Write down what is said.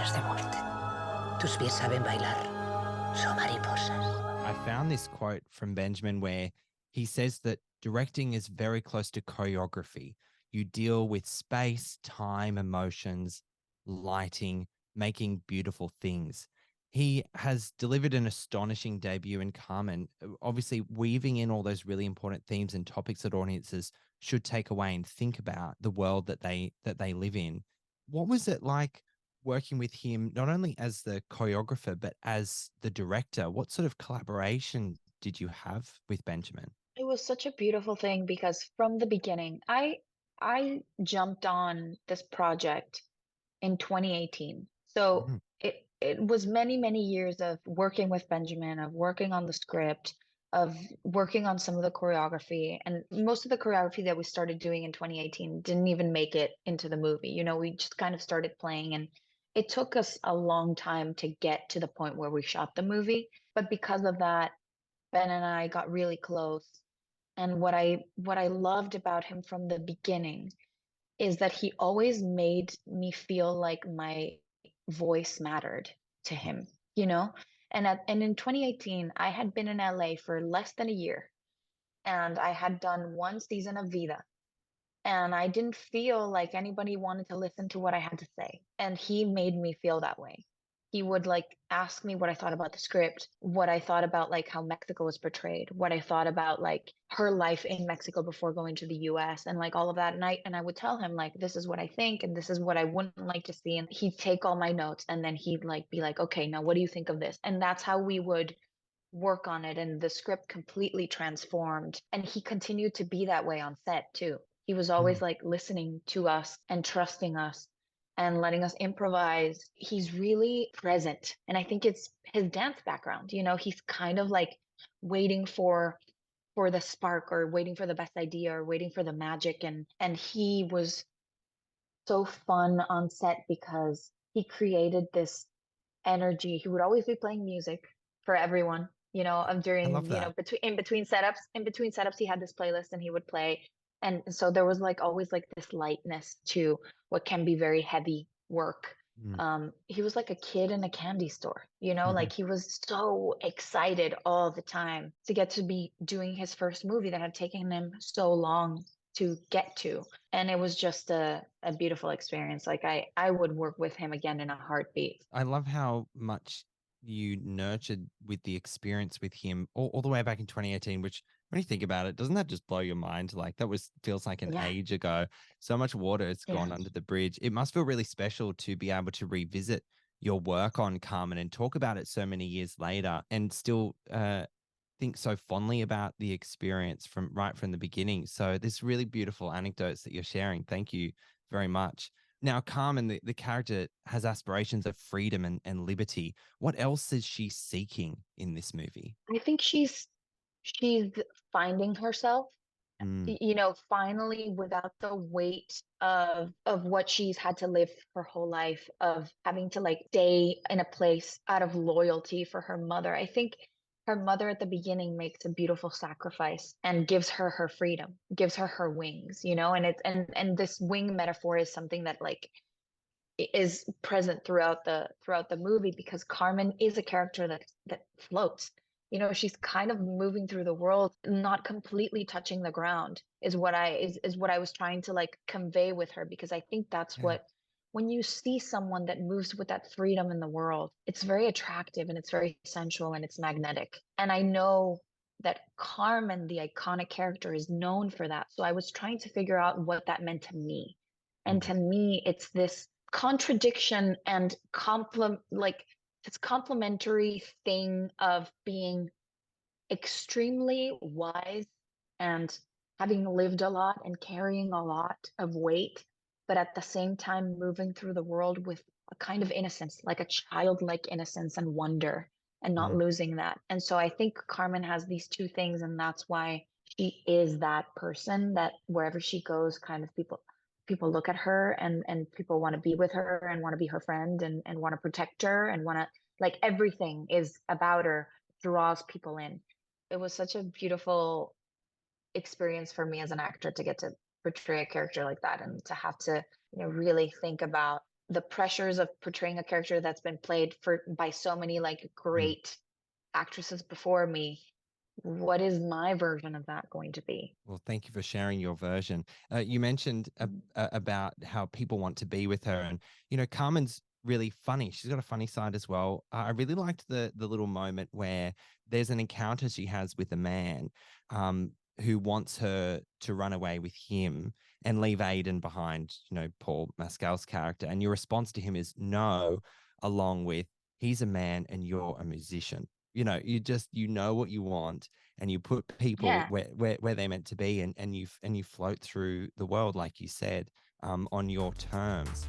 ganas de muerte. Tus pies saben bailar. Son mariposas. I found this quote from Benjamin where he says that directing is very close to choreography. You deal with space, time, emotions, lighting, making beautiful things. He has delivered an astonishing debut in Carmen, obviously weaving in all those really important themes and topics that audiences should take away and think about the world that they live in. What was it like working with him, not only as the choreographer, but as the director? What sort of collaboration did you have with Benjamin? It was such a beautiful thing because from the beginning, I jumped on this project in 2018. So Mhm. it was many, many years of working with Benjamin, of working on the script, of working on some of the choreography. And most of the choreography that we started doing in 2018 didn't even make it into the movie. You know, we just kind of started playing, and it took us a long time to get to the point where we shot the movie. But because of that, Ben and I got really close. And what I loved about him from the beginning is that he always made me feel like my voice mattered to him, you know? And in 2018, I had been in LA for less than a year, and I had done one season of Vida, and I didn't feel like anybody wanted to listen to what I had to say. And he made me feel that way. He would like ask me what I thought about the script, what I thought about like how Mexico was portrayed, what I thought about like her life in Mexico before going to the US and like all of that. And I would tell him like this is what I think and this is what I wouldn't like to see. And he'd take all my notes and then he'd like be like, okay, now what do you think of this? And that's how we would work on it, and the script completely transformed, and he continued to be that way on set too. He was always Mm. like listening to us and trusting us and letting us improvise. He's really present, and I think it's his dance background. You know, he's kind of like waiting for the spark, or waiting for the best idea, or waiting for the magic. And he was so fun on set because he created this energy. He would always be playing music for everyone, you know, I love during, you know, that. between setups, he had this playlist and he would play. And so there was like always like this lightness to what can be very heavy work. Mm. He was like a kid in a candy store, you know, like he was so excited all the time to get to be doing his first movie that had taken him so long to get to. And it was just a beautiful experience. Like I would work with him again in a heartbeat. I love how much you nurtured with the experience with him all the way back in 2018, which when you think about it, doesn't that just blow your mind? Like that was feels like an Yeah, age ago. So much water has gone yeah. under the bridge. It must feel really special to be able to revisit your work on Carmen and talk about it so many years later and still think so fondly about the experience from right from the beginning. So this really beautiful anecdotes that you're sharing. Thank you very much. Now, Carmen, the character has aspirations of freedom and liberty. What else is she seeking in this movie? I think she's finding herself, Mm, you know, finally, without the weight of what she's had to live her whole life, of having to like stay in a place out of loyalty for her mother. I think her mother at the beginning makes a beautiful sacrifice and gives her her freedom, gives her her wings, you know. And it's and this wing metaphor is something that like is present throughout the movie, because Carmen is a character that floats. You know, she's kind of moving through the world, not completely touching the ground, is what I was trying to like convey with her, because I think that's yeah. what, when you see someone that moves with that freedom in the world, it's very attractive and it's very sensual and it's magnetic. And I know that Carmen, the iconic character, is known for that. So I was trying to figure out what that meant to me. And Mm, to me, it's this contradiction and like this complementary thing of being extremely wise and having lived a lot and carrying a lot of weight, but at the same time moving through the world with a kind of innocence, like a childlike innocence and wonder, and not mm. losing that. And so I think Carmen has these two things, and that's why she is that person that wherever she goes, kind of people look at her, and people want to be with her and want to be her friend, and want to protect her and want to, like, everything is about her draws people in. It was such a beautiful experience for me as an actor to get to portray a character like that, and to have to, you know, really think about the pressures of portraying a character that's been played by so many like great actresses before me, what is my version of that going to be? Well, thank you for sharing your version. You mentioned about how people want to be with her, and Carmen's really funny. She's got a funny side as well. I really liked the little moment where there's an encounter she has with a man who wants her to run away with him and leave Aiden behind. Paul Mescal's character, and your response to him is no, along with he's a man and you're a musician. You know what you want, and you put people Yeah. where they're meant to be, and you float through the world, like you said, on your terms.